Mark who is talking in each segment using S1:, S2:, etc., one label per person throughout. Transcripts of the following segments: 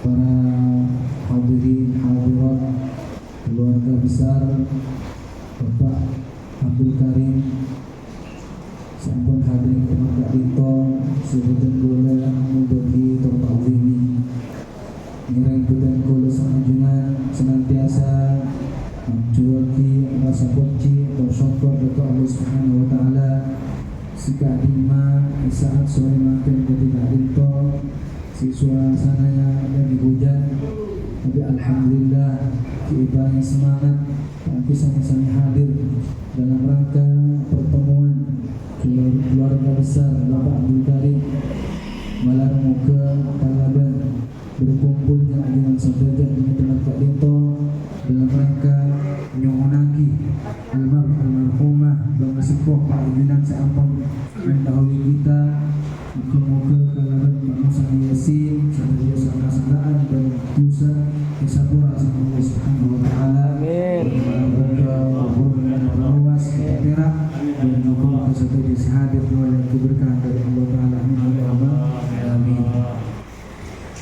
S1: para hadirin hadirat, keluarga besar Bapak Abdul Karim, sampun hadirin keluarga Dito, sebutan gula mudahi tertazimi, nirang budan gula sanjungan senantiasa mencuaki rasa benci bersyukur kepada Allah Subhanahu Wa Taala. Sika lima saat sore makan ketika Dito, si suasananya lagi hujan, tapi alhamdulillah kita yang semangat, tapi sama-sama hadir dalam rangka pertemuan keluarga besar Bapak Abdul Karim malam muka Kalaban berkumpulnya dengan saudara di tempat Kak Dito dalam rangka menyongonaki almarhumah Bang Sepuh Pak Ibinan seampun mendahului kita. Muka-muka Kalaban Pak Musa Yasin saudara saudara dan Musa disapura sama Allah Subhanahu Wa Taala. Amin. Perak dan moga satu disi hadir oleh keberkahan dari Allah Taala. Amin.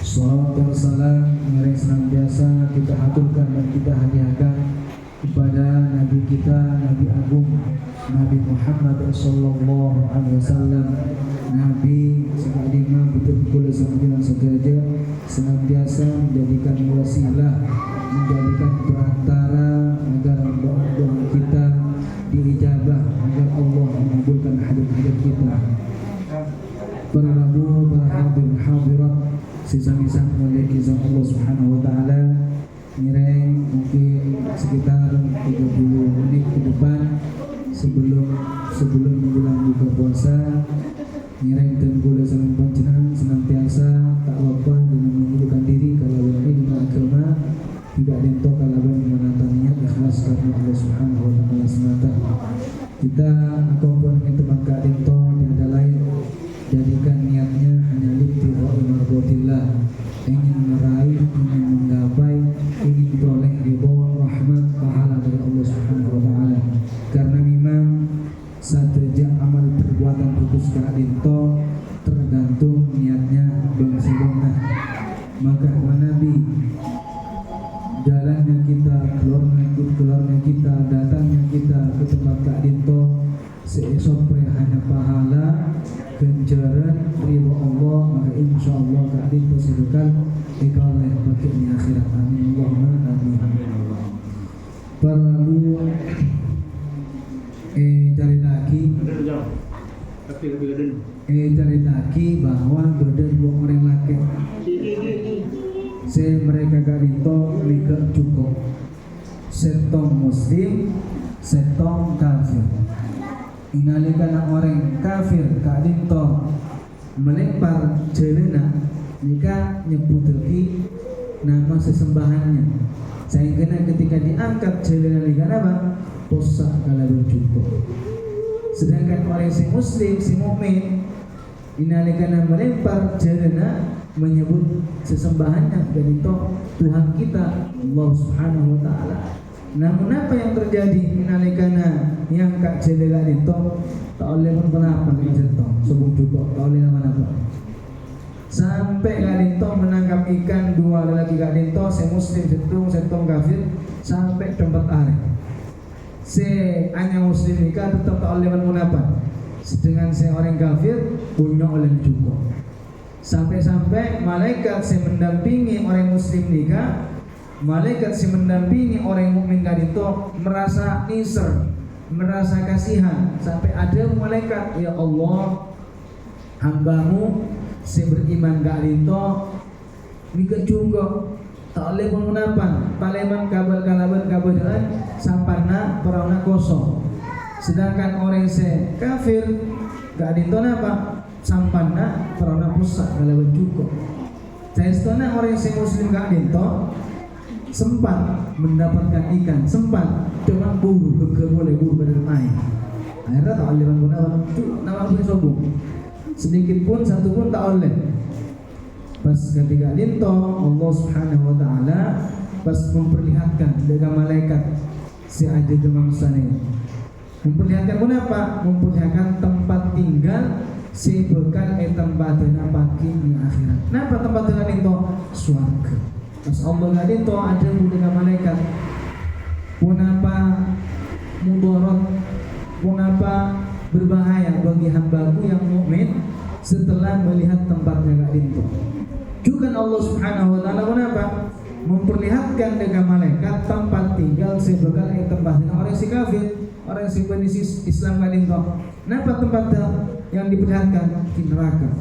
S1: Salawat dan salam yang senantiasa kita haturkan dan kita hadiahkan kepada Nabi kita, Nabi Agung, Nabi Muhammad Sallallahu Alaihi Wasallam. Nabi sekalinya betul-betul sembilan saudara senantiasa menjadikan wasilah, menjadikan perantara agar doa-doa kita diijabah, agar Allah mengabulkan hajat-hajat kita. Para rabu, para hadirin hadirat, sisa-sisa oleh kisah Allah Subhanahu Wa Taala. Nilai mungkin sekitar 30 menit ke depan sebelum menjelang buka puasa. Nilai tenggul salam panjenengan senantiasa tak lupa dengan menundukkan diri kalau ilmu agama, tidak dento kalau menata niat ikhlas karena Allah Subhanahu Wa Taala semata. Kita akan tempat Kak Dento tiada lain, jadikan niatnya hanya libtigha'u mardhatillah, ingin meraih, ingin menggapai, ingin beroleh ridho, rahmat, pahala dari Allah Subhanahu Wa Taala. Karena memang sejak amal perbuatan putus Kak Dento tergantung niatnya bangsa-bangsa. Maka Nabi jalannya kita, keluarnya kita, datangnya kita ke tempat Kak Dito seesopre hanya pahala, ganjaran, ridho Allah, maka insya Allah Kak Dito sedekal dikalih pakai di akhirat. Amin Allahumma amin. Para bu cari lagi bahwa badan dua orang laki mereka Kak Dito liga cukup setong muslim, setong kafir. Inalikan orang kafir Kak Dito melempar jelena jika nyebut lagi nama sesembahannya, sehingga ketika diangkat jelena liga apa posak kalau bercukup. Sedangkan orang si muslim, si mukmin, inalikan melempar jelena menyebut sesembahannya dari Tuhan kita Allah Subhanahu Wa Taala. Namun apa yang terjadi inalikana yang Kak Jelela itu tak oleh pun kenapa kita sebut juga tak oleh nama-nama sampai Kak Dito menangkap ikan dua lelaki Kak Dito, se muslim setong kafir sampai tempat air. Se hanya muslim nikah tetap tak oleh pun kenapa, sedangkan se orang kafir punya oleh juga. Sampai-sampai malaikat yang mendampingi orang muslim nikah, malaikat yang mendampingi orang mukmin Kak Dito merasa iser, merasa kasihan. Sampai ada malaikat, ya Allah, hambamu yang beriman Kak Dito nikah juga tak boleh pun menapan paleman kabar-kalaban kabaran samparna perauna kosong. Sedangkan orang yang kafir Kak Dito napa sampanna perana pusat kalau cukup. Saya setengah orang yang muslim Kak Dito sempat mendapatkan ikan, sempat cuma buru boleh buru bermain. Akhirnya tak boleh menggunakan nama punya sombong. Sedikit pun satu pun tak boleh. Pas ketika Dito Allah Subhanahu Wa Taala pas memperlihatkan dengan malaikat si aja demam sana. Memperlihatkan pun apa? Memperlihatkan tempat tinggal sebekal tempatna paking di akhirat. Napa tempatna itu? Swarga. Mas Allah gadin to ada dengan malaikat. Punapa mudarat, punapa berbahaya bagi hambaku yang mukmin setelah melihat tempatnya gadin to. Juga Allah Subhanahu wa taala kenapa? Memperlihatkan dengan malaikat tempat tinggal sebekal tempatnya orang si kafir, orang si penisih Islam gadin to. Napa tempatnya yang diperlihatkan di neraka?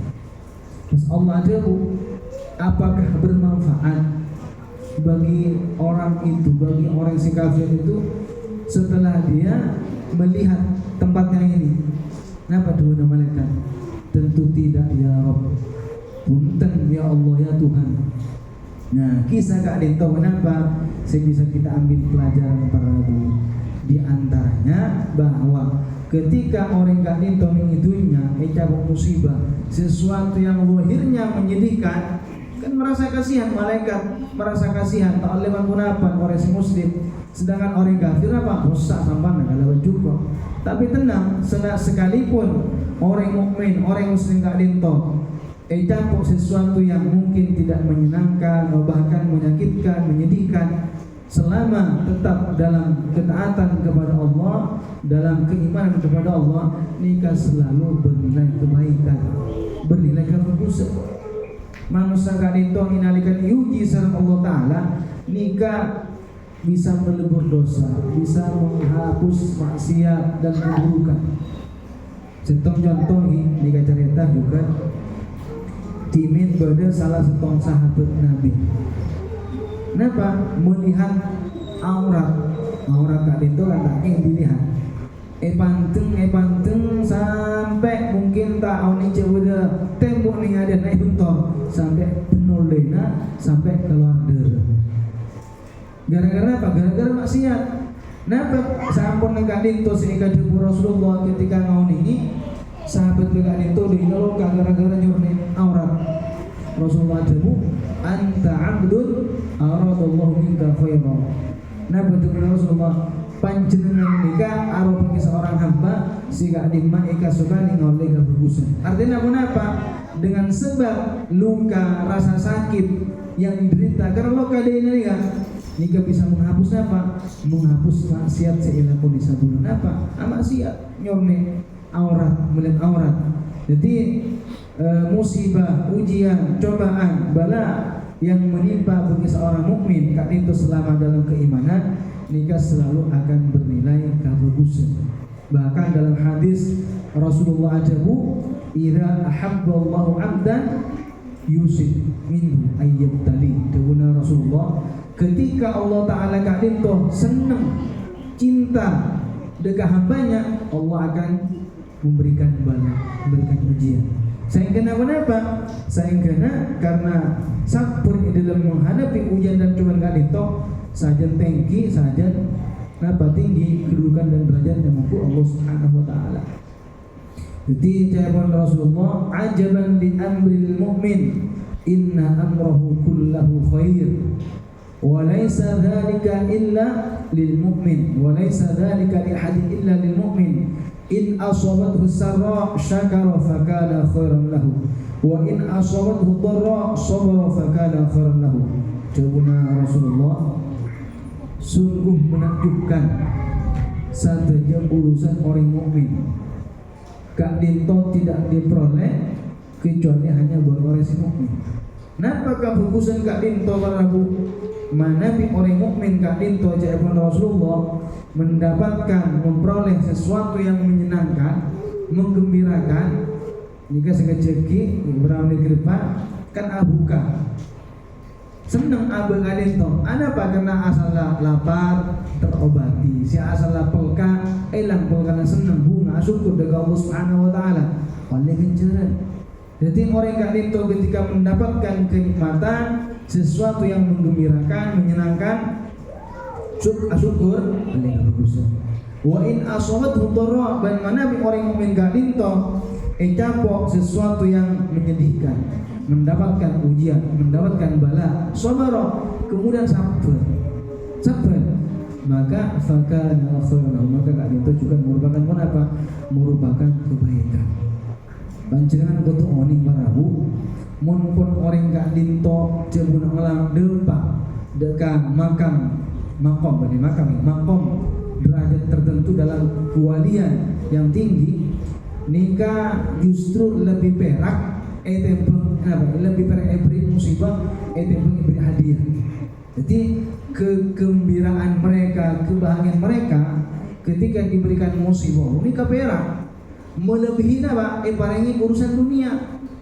S1: Terus Allah ada apakah bermanfaat bagi orang itu, bagi orang si kafir itu setelah dia melihat tempatnya ini? Kenapa dua malaikat? Tentu tidak ya Rabb. Punten ya Allah ya Tuhan. Nah, kisah Kak Dinto kenapa? Saya bisa kita ambil pelajaran para ibu. Di antaranya bahwa ketika orang Kak Dinto mengitunya mencabut musibah, sesuatu yang lahirnya menyedihkan, kan merasa kasihan malaikat, merasa kasihan tak oleh menggunakan orang muslim. Sedangkan orang kafir apa? Rusak sampai kalau juga. Tapi tenang, sekalipun orang mukmin, orang muslim Kak Dinto campur sesuatu yang mungkin tidak menyenangkan, bahkan menyakitkan, menyedihkan, selama tetap dalam ketaatan kepada Allah, dalam keimanan kepada Allah, nikah selalu bernilai kebaikan, bernilai kebagusan. Manusia kadang inalikan diuji sama Allah Ta'ala, nikah bisa melebur dosa, bisa menghapus maksiat dan keburukan. Contoh nikah cerita juga dimin pada salah satu sahabat Nabi. Kenapa? Melihat aurat Kak itu kan tak dilihat. Panteng sampai mungkin tak awni coba tembok nih ada naik bentor sampai penuh lena sampai keluar darah. Gara-gara apa? Gara-gara maksiat. Kenapa? Sampun Kak itu sehingga debu Rasulullah ketika ngawin ini sahabat Kak itu dinoloka gara-gara nyurni aurat. Rasulullah debu anta abdun aradallahu minka khairan. Nah betul Rasulullah panjenengan nikah arup bagi seorang hamba sehingga dimma ika sukani ngoleh kebagusan. Artinya apa? Dengan sebab luka rasa sakit yang diderita karena luka dia nikah bisa menghapus apa? Menghapus maksiat seilah pun disabun apa? Maksiat nyorne aurat, melihat aurat. Jadi musibah, ujian, cobaan, bala yang menimpa bagi seorang mukmin Kak itu selama dalam keimanan, nikah selalu akan bernilai kebagusan. Bahkan dalam hadis Rasulullah ajabu, ira ahabballahu 'abdan yusib minhu ayyabtali. Dawuh Rasulullah, ketika Allah Ta'ala Kak itu senang, cinta dekat hambanya, Allah akan memberikan bala, memberikan ujian. Sehingga kenapa? Sehingga karena sabar dalam menghadapi ujian dan cobaan Kak itu saja tinggi, saja tinggi kedudukan dan derajat yang mampu Allah Subhanahu wa taala. Jadi jawaban Rasulullah, ajaban li amril mu'min inna amrahu kullahu khair wa laysa dhalika illa lil mu'min wa laysa dhalika li ahadin illa lil mu'min in asabathu sarra syakara fakana khairan lahu wa in asabathu dharra sabara fakana khairan lahu. Jawaban Rasulullah, sungguh menakjubkan saja urusan orang mukmin Kak Dinto tidak diperoleh kecuali hanya buat orang si mukmin. Kenapa kebagusan Kak Dinto para bu? Mana bi orang mukmin Kak Dinto jawaban Rasulullah mendapatkan memperoleh sesuatu yang menyenangkan, menggembirakan. Jika sekejeki berani ke depan kan abuka. Senang abang Adento. Ada apa? Karena asal lapar terobati. Si asal pelka elang pelka senang bunga syukur dari Allah Subhanahu wa taala. Oleh kencaran. Jadi orang Adento ketika mendapatkan kenikmatan sesuatu yang menggembirakan, menyenangkan, syukur oleh kebagusan. Wa in asabathu dharra, dan mana orang mukmin Adento capok sesuatu yang menyedihkan, mendapatkan ujian, mendapatkan bala, sabar, kemudian sabar, maka fakana khairan, maka Kak itu juga merupakan apa? Merupakan kebaikan. Panjenengan kudu oni barahu mun pun orang gak dinto jebuna ulang depa deka makom derajat tertentu dalam kewalian yang tinggi, nikah justru lebih perak lebih perak beri musibah beri hadiah. Jadi kegembiraan mereka, kebahagiaan mereka ketika diberikan musibah nikah perak melebihi apa? Parengi urusan dunia.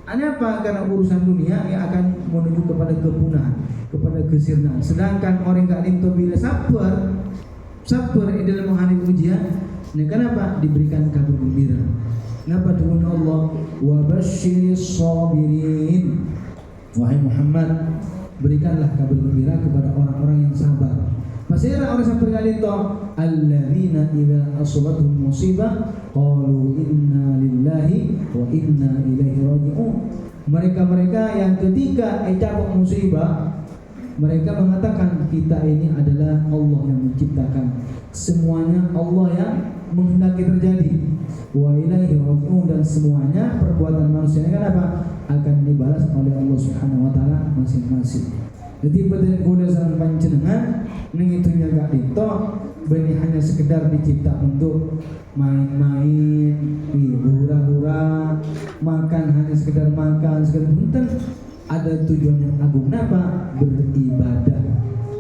S1: Apa? Karena urusan dunia yang akan menuju kepada kepunahan, kepada kesirnaan. Sedangkan orang gak dinto bila sabar dalam menghadapi ujian, kenapa? Diberikan kabar gembira. Kenapa? Dengan Allah wa basyiris sabirin. Wahai Muhammad, berikanlah kabar gembira kepada orang-orang yang sabar. Masih ada orang sabar kali itu, alladzina idza asabatuhum musibah qalu inna lillahi wa inna ilaihi raji'un. Mereka yang ketika dapat musibah mereka mengatakan kita ini adalah Allah yang menciptakan, semuanya Allah yang menghendaki terjadi. Wa ilaihi raji'un, dan semuanya perbuatan manusia ini kan apa? Akan dibalas oleh Allah Subhanahu wa taala masing-masing. Jadi badan kuda sang panjenengan nengitunya gak ditok, bani hanya sekedar dicipta untuk main-main, hura-hura, makan hanya sekedar makan, sekedar punten. Ada tujuan yang agung, apa? Beribadah.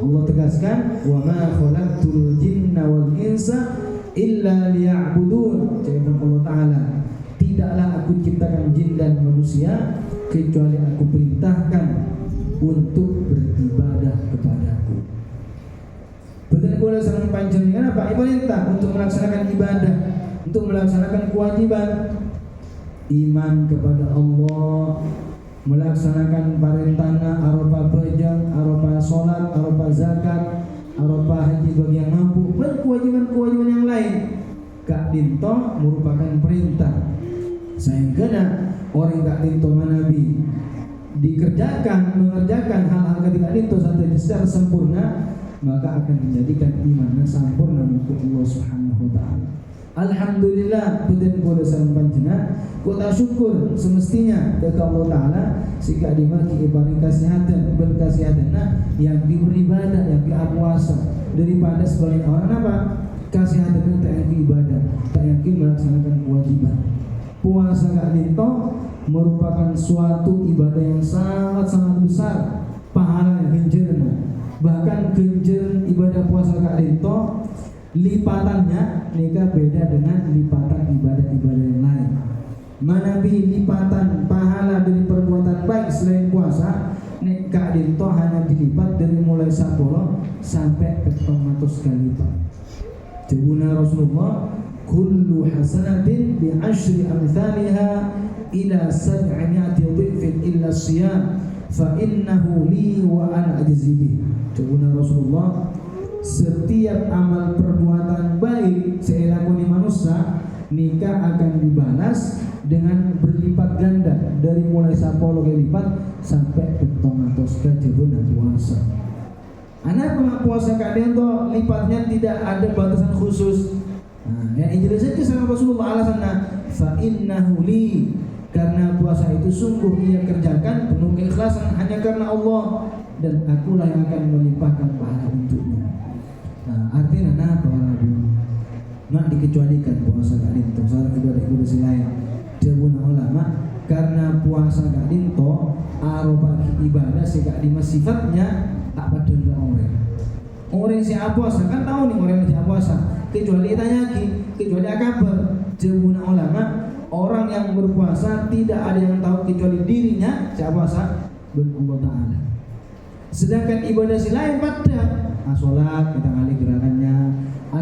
S1: Allah tegaskan, wa ma khalaqtul jinna wal insa illa liya'budun. Jadi Allah Ta'ala, tidaklah aku ciptakan jin dan manusia kecuali aku perintahkan untuk beribadah kepadaku. Betul boleh sangat panjenengan apa? Perintah untuk melaksanakan ibadah, untuk melaksanakan kewajiban iman kepada Allah, melaksanakan parentana arupa bejang, arupa sholat, arupa zakat, arupa haji bagi yang mampu, berkewajiban-kewajiban yang lain. Kak dinto merupakan perintah. Sehingga orang kak dinto manabi mengerjakan hal-hal ketika itu secara sempurna, maka akan menjadikan imannya sempurna untuk Allah Subhanahu wa taala. Alhamdulillah, puten kuda sareng panjenengan, kuda syukur semestinya kepada Allah Taala sehingga dimaki ibari kesehatan, berkesehatan yang diberi ibadah, yang puasa daripada sebagian orang apa? Kesehatan itu tak yang ibadah, tak yang melaksanakan kewajiban. Puasa gak dinto merupakan suatu ibadah yang sangat-sangat besar, pahala yang genjerna. Bahkan genjer ibadah puasa gak dinto lipatannya nikah beda dengan lipatan ibadah-ibadah yang lain. Manabi lipatan pahala dari perbuatan baik selain puasa nikah dinto hanya dilipat dari mulai 10 sampai ke 100 kali lipat. Jabuna Rasulullah, kullu hasanatin bi asyri amthaliha ila 700 dhifin illa siyam fa innahu li wa ana ajzi bih. Jabuna Rasulullah, setiap amal perbuatan baik seelakoni manusia nikah akan dibalas dengan berlipat ganda dari mulai 10 kali lipat sampai ke 100 kali puasa. Anak puasa kadang tuh lipatnya tidak ada batasan khusus. Yang jelas saja sama Rasulullah alasannya fa innahu li, karena puasa itu sungguh ia kerjakan penuh keikhlasan hanya karena Allah, dan akulah yang akan melimpahkan pahala untuknya. Artinya apa Nabi? Mak dikecualikan puasa gak dinto, salah ibadah selain jabuna ulama, karena puasa gak dinto aroba ibadah segak dimas sifatnya tak pada orang si puasa kan tahu nih orang si puasa, kecuali tanya kecuali akabar. Jabuna ulama, orang yang berpuasa tidak ada yang tahu kecuali dirinya si puasa dan Allah Ta'ala. Sedangkan ibadah si lain pada sholat kita ngalih gerakannya,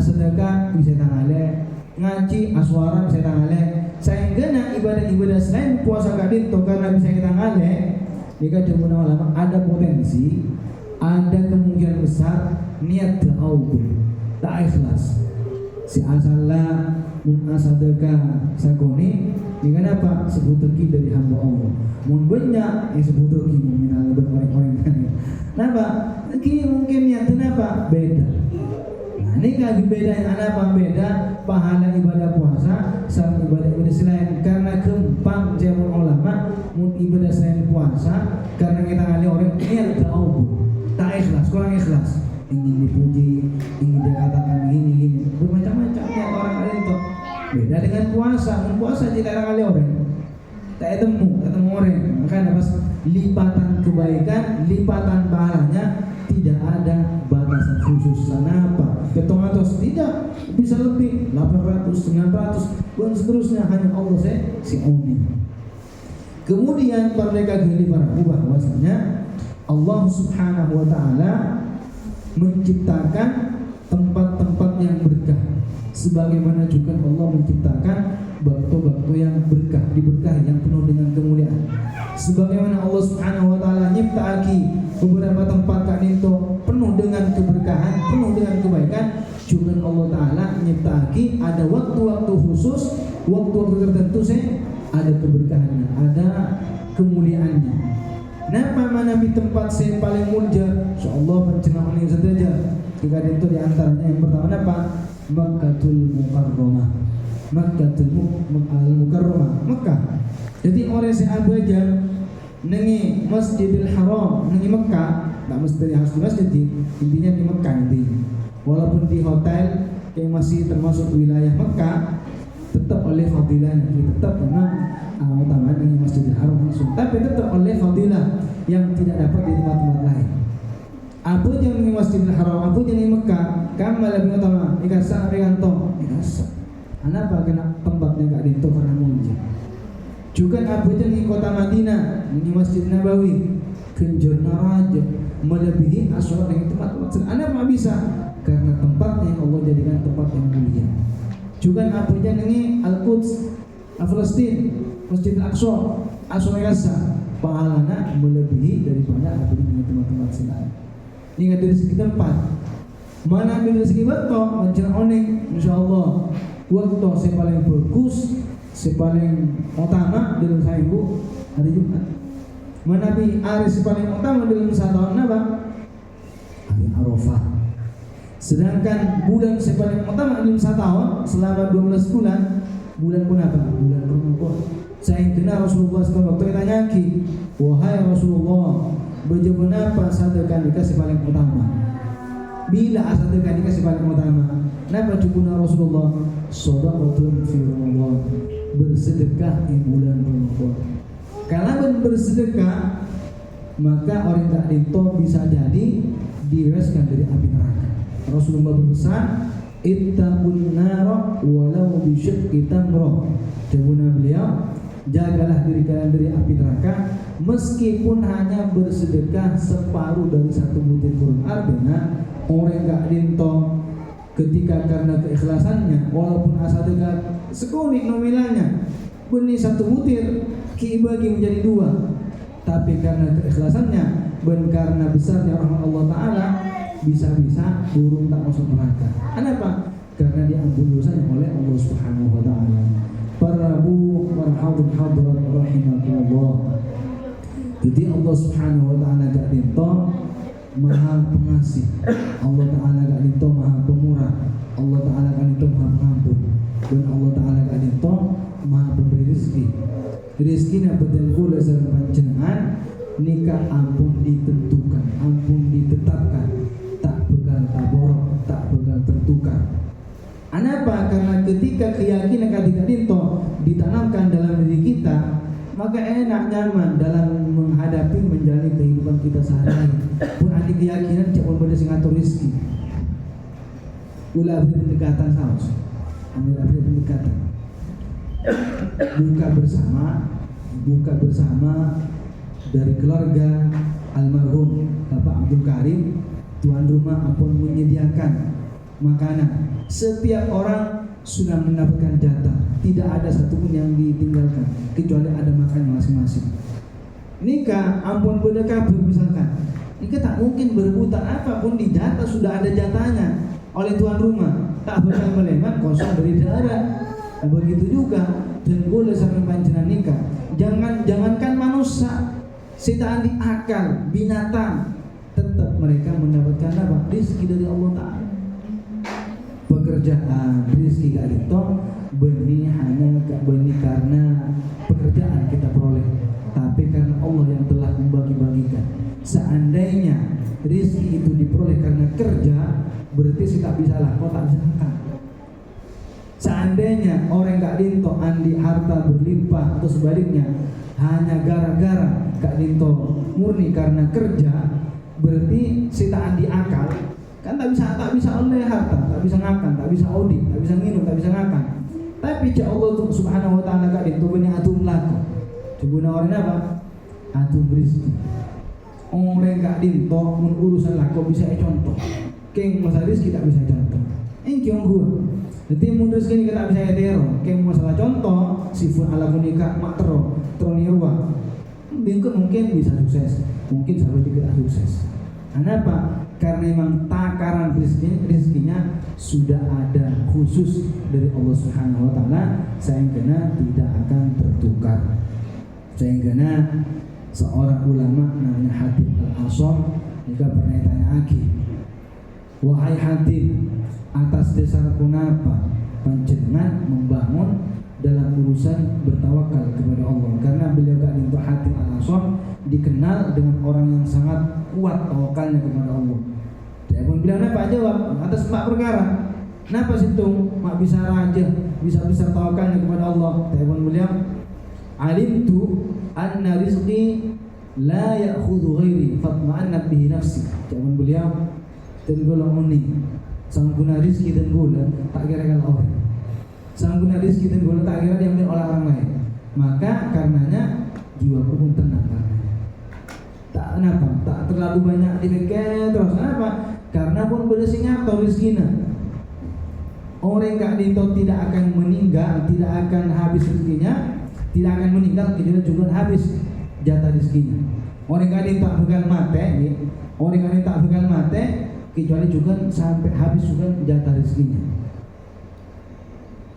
S1: sedekah bisa tangalih, ngaji aswara bisa tangalih. Sehingga ibadah-ibadah selain puasa kadin to karena bisa kita ngalih, jika jabuna ulama ada potensi, ada kemungkinan besar niat ta'awud tak ikhlas. Si asallah mun asadaka sagoni dengan apa? Sebutuki dari hamba Allah. Mun banyak sebutuki minal orang-orang kan. Kenapa? Ini mungkin niatnya apa? Beda. Nah, ini kan beda yang apa? Beda pahala ibadah puasa sama ibadah selain karena gampang jamu ulama mun ibadah selain puasa karena kita ngali orang ini tahu tak ikhlas, kurang ikhlas, ingin dipuji, ingin dikatakan gini bermacam-macam ya orang kali itu. Beda dengan puasa, puasa tidak kali orang tak ketemu orang, makanya pas lipatan kebaikan, lipatan pahalanya tidak ada batasan khusus. Kenapa? Ketongatos tidak bisa lebih 800, 900 dan seterusnya, hanya Allah si Oni. Kemudian mereka gelibaraku bahwasanya Allah Subhanahu wa taala menciptakan tempat-tempat yang berkah, sebagaimana juga Allah menciptakan waktu-waktu yang berkah, diberkahi yang penuh dengan kemuliaan. Sebagaimana Allah Subhanahu wa taala nyiptaki beberapa tempat kak itu penuh dengan keberkahan, penuh dengan kebaikan, juga Allah taala nyiptaki ada waktu-waktu khusus, waktu-waktu tertentu ada keberkahannya, ada kemuliaannya. Napa mana di tempat saya paling mulia, insyaallah pencernaan ini saja. Jika itu di antaranya yang pertama apa? Makkahul Mukarramah. Makkahul Mukarramah, Makkah. Jadi orang saya aja nengi Masjidil Haram, nengi Makkah, tak mesti harus di masjid, intinya di Makkah intinya. Walaupun di hotel yang masih termasuk wilayah Makkah, tetap oleh fadilahnya, tetap memang utama nengi Masjidil Haram langsung, tapi tetap oleh fadilah yang tidak dapat di tempat-tempat lain. Apa yang nengi Masjidil Haram, apa yang nengi Makkah, kamu lebih utama, ikasa rianto, ikasa. Kenapa kena tempatnya gak dinto karena mulia. Juga apa yang di kota Madinah, ini Masjid Nabawi, kenjurna raja, melebihi asal dengan tempat-tempat. Anda bisa karena tempatnya yang Allah jadikan tempat yang mulia. Juga apa yang ini Al-Quds, Palestina, Masjid Al-Aqsa, Gaza, pahalanya melebihi daripada apa dengan tempat-tempat selain. Ini dari segi tempat. Mana dari segi waktu, macam onek, insyaallah waktu saya paling bagus, saya paling utama dalam seminggu hari Jumat. Mana bi hari paling utama dalam satu tahun apa? Hari Arafah. Sedangkan bulan saya paling utama dalam satu tahun selama 12 bulan, bulan pun apa? Bulan Ramadan. Saya kenal Rasulullah SAW waktu ditanya ki, wahai Rasulullah, bagaimana apa sedekah dikasih paling utama? Bila sedekah dikasih paling utama? Napa cukuna Rasulullah? Shadaqatun fi Ramadan, bersedekah di bulan Ramadan. Kalau bersedekah, maka orang tak dinto bisa jadi direskan dari api neraka. Rasulullah berpesan, ittaqun nara walau bi syiqqi tamrah. Jawabnya beliau, jagalah diri kalian dari api neraka meskipun hanya bersedekah separuh dari satu butir kurma. Artinya orang tak dinto ketika karena keikhlasannya, walaupun sedekah sekunik nominalnya, benih satu butir ki bagi menjadi dua, tapi karena keikhlasannya dan karena besarnya rahmat Allah Taala, bisa-bisa burung tak masuk neraka. Kenapa? Karena diampuni dosanya oleh Allah Subhanahu Wa Taala. Para bu warhamul hadirat rahimakumullah. Jadi Allah Subhanahu Wa Taala gak dinto Maha pengasih, Allah Ta'ala gak dinto Maha pemurah, Allah Ta'ala gak dinto Maha pengampun, dan Allah Ta'ala gak dinto Maha pemberi rezeki. Rezeki yang bertentu dasar panjenengan nikah ampun ditentukan, ampun ditetapkan, tak bakal taborok, tak bakal tertukar. Kenapa? Karena ketika keyakinan ketika dinto ditanamkan dalam diri kita, maka enak nyaman dalam menghadapi menjalani kehidupan kita sehari-hari. Pun ada keyakinan cek pada sing atur rezeki. Ulah pendekatan saus. Ambil pendekatan. Buka bersama dari keluarga almarhum Bapak Abdul Karim, tuan rumah pun menyediakan makanan. Setiap orang sudah mendapatkan jatah, tidak ada satupun yang ditinggalkan kecuali ada makan masing-masing. Nikah ampun berdekah misalkan, nikah tak mungkin berebutan apapun, di jatah sudah ada jatahnya oleh tuan rumah, tak bakal melemat kosong dari daerah. Nah, begitu juga dan boleh sampai panjenengan nikah. Jangankan manusia, setan di akal binatang tetap mereka mendapatkan apa? Rezeki dari Allah Taala. pekerjaan rizki gak ditong benih hanya gak benih karena pekerjaan kita peroleh, tapi karena Allah yang telah membagi-bagikan. Seandainya rizki itu diperoleh karena kerja, berarti sih tak bisa lah, kau tak bisa makan. Seandainya orang gak dinto andi harta berlimpah atau sebaliknya hanya gara-gara gak dinto murni karena kerja, berarti si tak andi akal kan tak bisa oleh harta, tak bisa ngakan, tak bisa audit, tak bisa minum, tak bisa ngakan. Tapi cak Allah subhanahu wa ta'ala gak dinto benih atum laku. Coba orang apa? Atum rizki. Orang gak dinto mun urusan laku bisa contoh. Keng masalah rizki tak bisa contoh. Engkiong gua. Jadi mun rizki ini tak bisa etero. Keng masalah contoh sifun ala kunika maktero tronirwa. Mungkin bisa sukses, mungkin sampai tidak sukses. Kenapa? Karena memang takaran rizkinya sudah ada khusus dari Allah Subhanahu Wa Taala, sehingga tidak akan tertukar. Sehingga seorang ulama namanya Hatib Al-Asam juga pernah tanya lagi, wahai Hatib, atas dasar kenapa panjenengan membangun dalam urusan bertawakal kepada Allah? Karena beliau gak untuk Hatib Al-Asam dikenal dengan orang yang sangat kuat tawakalnya kepada Allah. Dia pun bilang apa jawab atas 4 perkara. Kenapa situ mak bisa raja, bisa besar tawakalnya kepada Allah? Dia pun bilang alimtu anna rizqi la ya'khudhu ghairi fatma'annat bihi nafsi. Dia pun beliau dan golong unik sang guna rizki dan gula tak kira-kira orang. Sang guna rizki dan gula tak kira diambil oleh orang lain. Maka karenanya jiwaku pun tenang. Tak kenapa, tak terlalu banyak dipikir terus. Kenapa? Karena pun bersingap atau rizkina. Orang gak dinto tidak akan meninggal, tidak akan habis rizkinya, tidak akan meninggal, tidak juga habis jatah rizkinya. Orang gak dinto bakal mati, orang gak dinto bakal mati, kecuali juga sampai habis juga jatah rizkinya.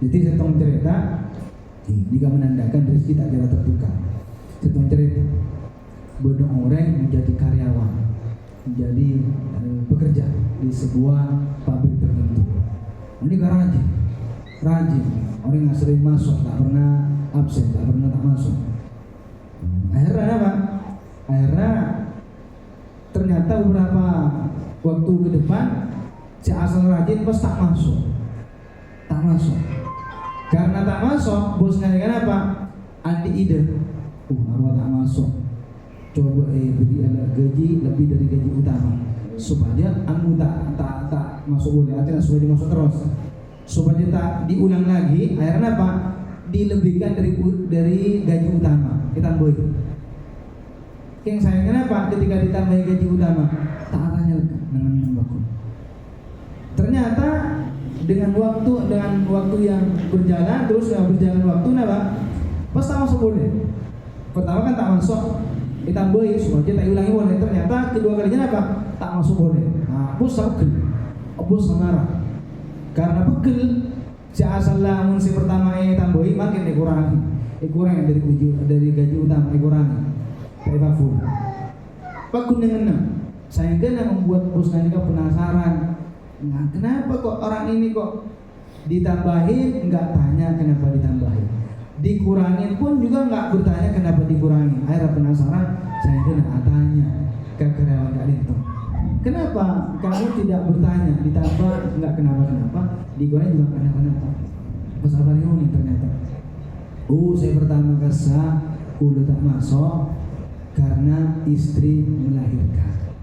S1: Jadi setong cerita, jika menandakan rizki tak kira tertukar. Setong cerita. Bedo orang menjadi karyawan, menjadi pekerja di sebuah pabrik tertentu. Ini gak rajin. Orang yang sering masuk, tak pernah absen, tak pernah tak masuk. Akhirnya apa? Akhirnya ternyata beberapa waktu ke depan si asal rajin pas tak masuk. Karena tak masuk, bosnya kan apa? Andi ide. Arwah tak masuk. Coba beri gaji lebih dari gaji utama supaya anggota tak masuk boleh, artinya supaya masuk terus, supaya tak diulang lagi. Akhirnya apa? Dilebihkan dari gaji utama kita boy. Yang saya kenapa ketika ditambahi gaji utama tak tanya dengan bagus. Ternyata dengan waktu yang berjalan terus berjalan waktu apa? Pas tak masuk boleh. Pertama kan tak masuk ditambahi supaya tak ulangi boleh. Ternyata kedua kalinya apa? Tak masuk boleh. Nah, bos marah. Karena pegel si asal lamun si pertama tambahi makin dikurangi dari gaji utama dikurangi. Kayak full. Pakun dengan saya kena membuat bos nanti penasaran. Nah, kenapa kok orang ini kok ditambahin enggak tanya kenapa ditambahin. Dikurangin pun juga enggak bertanya kenapa dikurangi. Akhirnya penasaran, saya kena tanya ke karyawan Kak Dinto. Kenapa kamu tidak bertanya, ditambah enggak kenapa, dikurangi juga kenapa. Pas apa ini ternyata. Saya pertama kasa udah tak masuk karena istri melahirkan.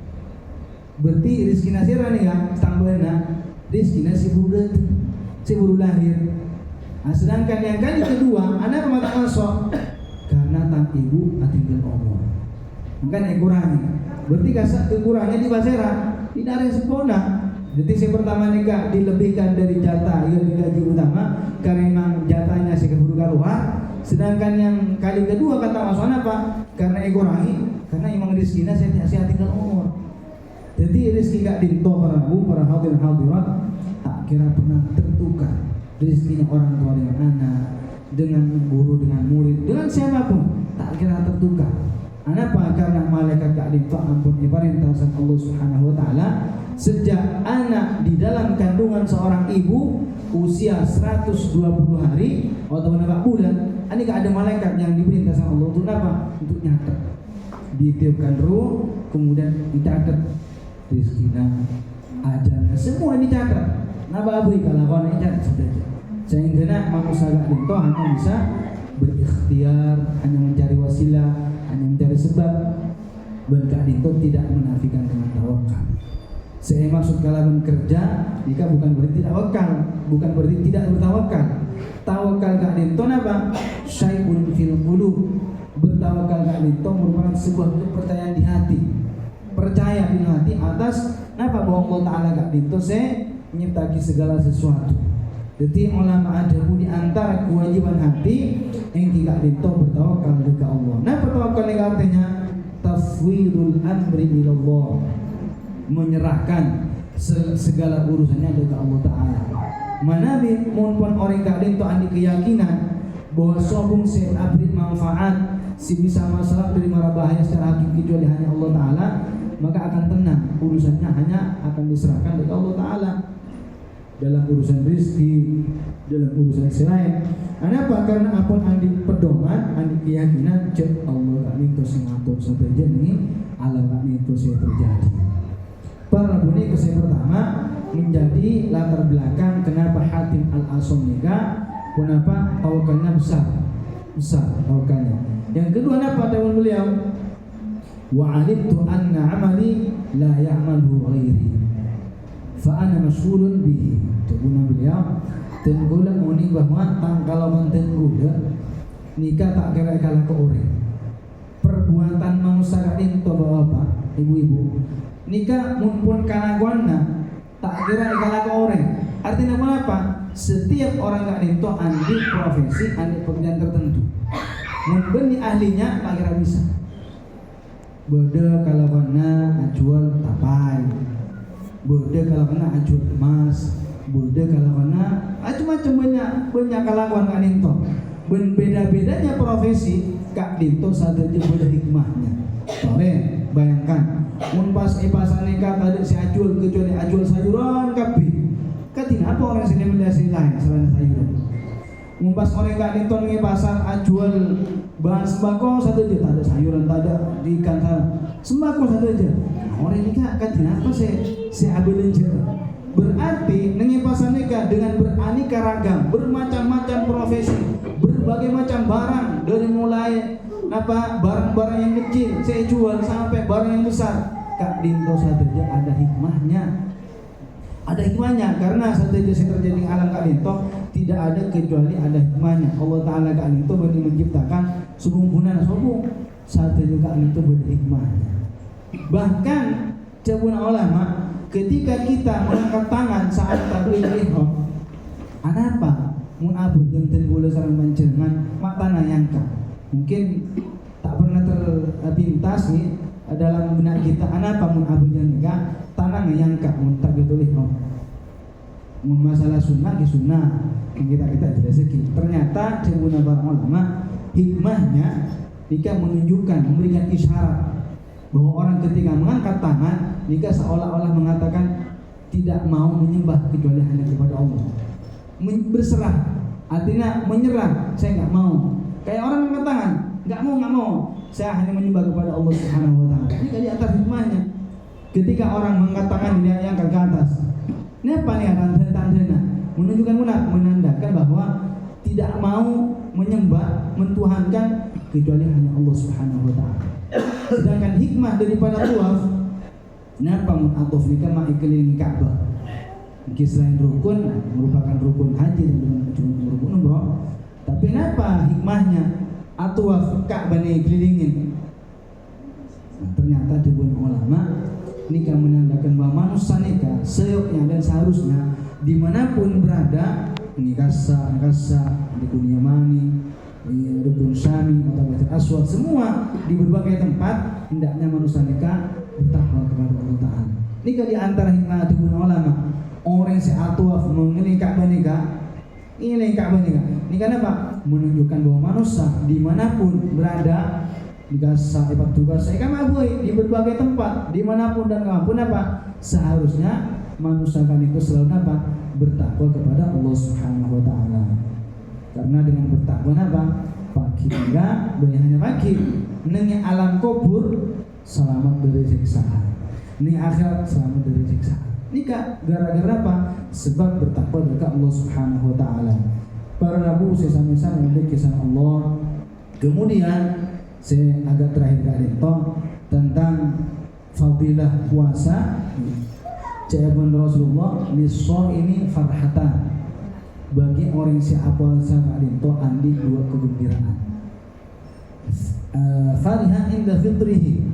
S1: Berarti rizki nasira nih kan, tambahnya rizki nasi buru lahir. Nah, sedangkan yang kali kedua, anak mata masuk karena tak ibu tinggal umur. Makanya kurangi. Berarti kasar kekurangannya di basera, tidak ada yang sempurna. Jadi si pertama nikah dilebihkan dari jatah yang gaji utama karena memang jatahnya si keburu keluar. Sedangkan yang kali kedua kata masuk apa? Karena kurangi, karena emang rizkinya saya tinggal umur. Jadi rizki gak dinto para hadirat tak kira pernah tertukar. Rizkinya orang tua dengan anak, dengan guru, dengan murid, dengan siapapun tak kira tertukar. Kenapa? Karena malaikat gak dinto ampun perintah Allah Subhanahu Wa Taala sejak anak di dalam kandungan seorang ibu usia 120 hari atau 4 bulan, ini ada malaikat yang diperintah sama Allah untuk apa? Untuk nyatet. Ditiupkan ruh, kemudian dicatat rizkinya, ajalnya, semua dicatat. Napa abui kalau kau dicatat sudah. Sehingga manusia gak itu hanya bisa berikhtiar, hanya mencari wasilah, hanya mencari sebab. Berkat itu tidak menafikan dengan tawakal. Saya maksud kalaban kerja, jika bukan berarti tidak wakal, bukan berarti tidak bertawakal. Tawakal gak itu apa? Syai'un fil qulub. Bertawakal gak itu merupakan sebuah kepercayaan di hati. Percaya di hati atas apa bahwa Allah Ta'ala gak itu saya menyertai segala sesuatu. Jadi ulama ada di antara kewajiban hati yang tidak itu bertawakal kepada Allah. Nah, bertawakal ini artinya tafwidul amri ilallah, menyerahkan segala urusannya kepada Allah Ta'ala. Manabi mumpun orang kadang itu andi keyakinan bahwa sobung si abrid manfaat, si bisa masalah dari mara bahaya secara hakiki kecuali hanya Allah Ta'ala, maka akan tenang, urusannya hanya akan diserahkan kepada Allah Ta'ala. Dalam urusan rezeki, dalam urusan selain. Kenapa? Karena apun andi pedoman, andi keyakinan cek Allah kami itu sengatur sampai jadi alam kami itu saya terjadi. Para bunyi kesai pertama menjadi latar belakang kenapa Hatim Al-Asam nikah, kenapa tawakalnya besar tawakalnya. Yang kedua apa tahun beliau? Wa alimtu anna amali la ya'malu ghairi fa ana mas'ulun bihi. Tuguna beliau tenggula muni bahwa kalau mentenggula nikah tak kira kalah ke orang. Perbuatan manusia ini to bapak, ibu-ibu. Nikah mumpun kalaguanna tak kira kalah ke orang. Artinya apa? Setiap orang gak itu andi profesi, andi pekerjaan tertentu. Mumpun di ahlinya tak kira bisa. Beda kalau kena ajual tapai, beda kalau kena ajual emas, beda kalau kena macam-macam banyak kalakuan kan itu. Beda-bedanya profesi kak dinto sadar beda hikmahnya. Sore bayangkan, mun pas pasan nikah tadi si ajual kecuali ajual sayuran kapi. Katina apa orang sini mendasi lain selain sayuran. Mun pas orang kak dinto ngi pasar ajual bahan sembako satu aja, tak ada sayuran, tak ada ikan, sembako satu aja. Orang ini kan apa si abelin cerita. Berarti nengi pasar nikah dengan beraneka ragam, bermacam-macam profesi, berbagai macam barang dari mulai apa barang-barang yang kecil saya jual sampai barang yang besar. Kak dinto satu aja ada hikmahnya. Ada hikmahnya karena satu aja yang terjadi alam kak dinto tidak ada kecuali ada hikmahnya. Allah Ta'ala kak dinto berarti menciptakan subung-bunan sobung satu juga itu berhikmahnya. Bahkan jabuna ulama ketika kita mengangkat tangan saat takbiratul ihram, apa? Mun abu jeung teu gula sareng panjenengan matana nyangka. Mungkin tak pernah terpintas nih dalam benak kita apa mun abu jeung nikah tanang nyangka mun takbiratul ihram. Mun masalah sunnah ki sunnah yang kita jelaskan. Ternyata jabuna para ulama hikmahnya jika menunjukkan memberikan isyarat bahwa orang ketika mengangkat tangan jika seolah-olah mengatakan tidak mau menyembah kecuali hanya kepada Allah, berserah, artinya menyerah. Saya nggak mau. Kayak orang angkat tangan, nggak mau. Saya hanya menyembah kepada Allah Subhanahu Wa Taala. Ini di atas hikmahnya. Ketika orang mengangkat tangan dia angkat ke atas. Ini apa nih tanda-tanda? Menunjukkan menandakan bahwa tidak mau menyembah, mentuhankan kecuali hanya Allah Subhanahu Wa Taala. Sedangkan hikmah daripada tawaf, kenapa menatuf nikah mak keliling Ka'bah? Mungkin selain rukun merupakan rukun haji dan cuma rukun umroh. Tapi kenapa hikmahnya atawaf Ka'bah ini kelilingin? Nah, ternyata dibun ulama nikah menandakan bahwa manusia nikah seyoknya dan seharusnya dimanapun berada nikah di dunia mani, Rukun Syami, Mutabatir Aswad, semua di berbagai tempat hendaknya manusia nikah bertakwa kepada Allah Ta'ala. Nikah di antara hikmah dibun ulama orang si atawaf mengenai Ka'bah nikah. Ini Ka'bah nikah. Nikah apa? Menunjukkan bahwa manusia dimanapun berada dikasih tugas saya kan mabui di berbagai tempat dimanapun dan kapanpun apa seharusnya manusia kan itu selalu apa bertakwa kepada Allah Subhanahu Wa Taala karena dengan bertakwa apa pagi enggak banyak hanya pagi neng alam kubur selamat dari siksaan ini akhirat selamat dari siksaan nikah gara-gara apa sebab bertakwa kepada Allah Subhanahu Wa Taala para nabi sesama-sama memiliki kisah Allah kemudian saya agak terakhir kali itu tentang fadilah puasa. Jawaban Rasulullah niswa ini farhatan bagi orang yang siap puasa kali itu andi dua kegembiraan. Farihan inda fitrihi,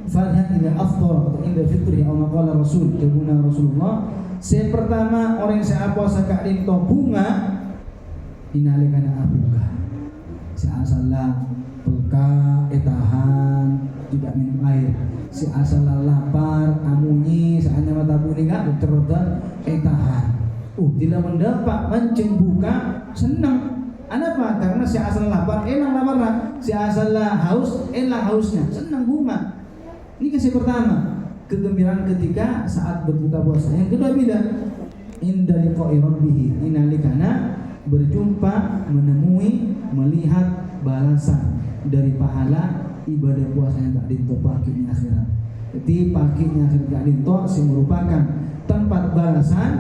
S1: farihan inda aftar atau inda fitrihi. Atau maqala Rasul, kebuna Rasulullah. Yang pertama orang yang siap puasa kali itu bunga inalikana abuka. Seasalah pelka etahan tidak minum air si asal lapar amunyi saatnya mata kuning enggak terodan etahan tidak mendapat mancing buka senang kenapa karena si asal lapar enak laparnya si asal haus enak hausnya senang bunga ini kasih pertama kegembiraan ketika saat berbuka puasa yang kedua bila inda liqa'i rabbih inalikana berjumpa menemui melihat balasan dari pahala ibadah puasanya gak dinto paginya akhirat. Jadi paginya akhirat gak dinto merupakan tempat balasan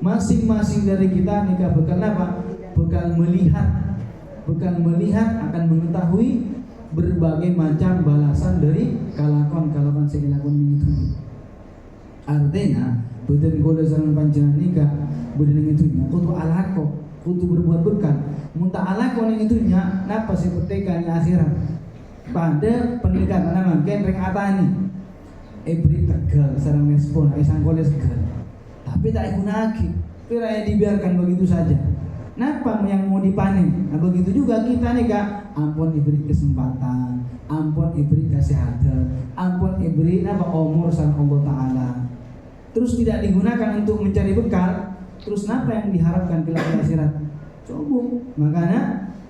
S1: masing-masing dari kita nikah bekal apa? Bekal melihat akan mengetahui berbagai macam balasan dari kalakon saya dilakon itu. Artinya betul kalau zaman panjenengan nikah betul itu kudu alako kudu berbuat bekal muntah alako yang itunya napa seperti kan akhirat pada pernikahan nama kenreng atani beri tegal sarang respon sangkole segal tapi tak gunaki kira dibiarkan begitu saja napa yang mau dipanen nah begitu juga kita nikah ampun diberi kesempatan ampun diberi kesehatan ampun diberi napa umur sang Allah Ta'ala terus tidak digunakan untuk mencari bekal terus napa yang diharapkan kelak akhirat coba makanya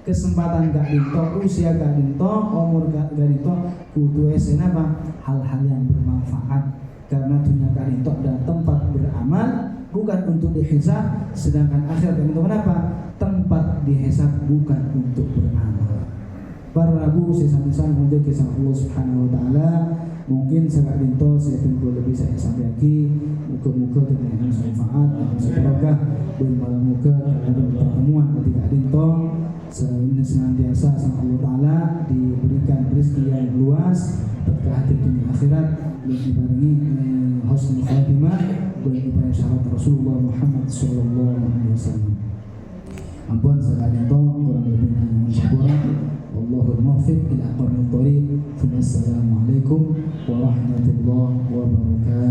S1: kesempatan gak dinto usia gak dinto umur gak dinto kudu esen apa hal-hal yang bermanfaat karena dunia gak dinto adalah tempat beramal bukan untuk dihisab sedangkan akhirat itu kenapa tempat dihisab bukan untuk beramal para rabu sesama-sama menjaga kisah Allah Subhanahu Wa Taala mungkin sangat dinto saya tunggu lebih saya sampai lagi muka-muka dengan manfaat semoga dan malam muka ada pertemuan ketika dinto senantiasa sama Allah Ta'ala diberikan rezeki yang luas berkah hati dunia akhirat dan dibarengi husnul khatimah dan ibadah syarat Rasulullah Muhammad sallallahu alaihi wasallam. Ampun segala dinto kurang lebihnya mohon syukur Allahul muwaffiq ila aqwamit thoriq. Assalamualaikum warahmatullahi wabarakatuh.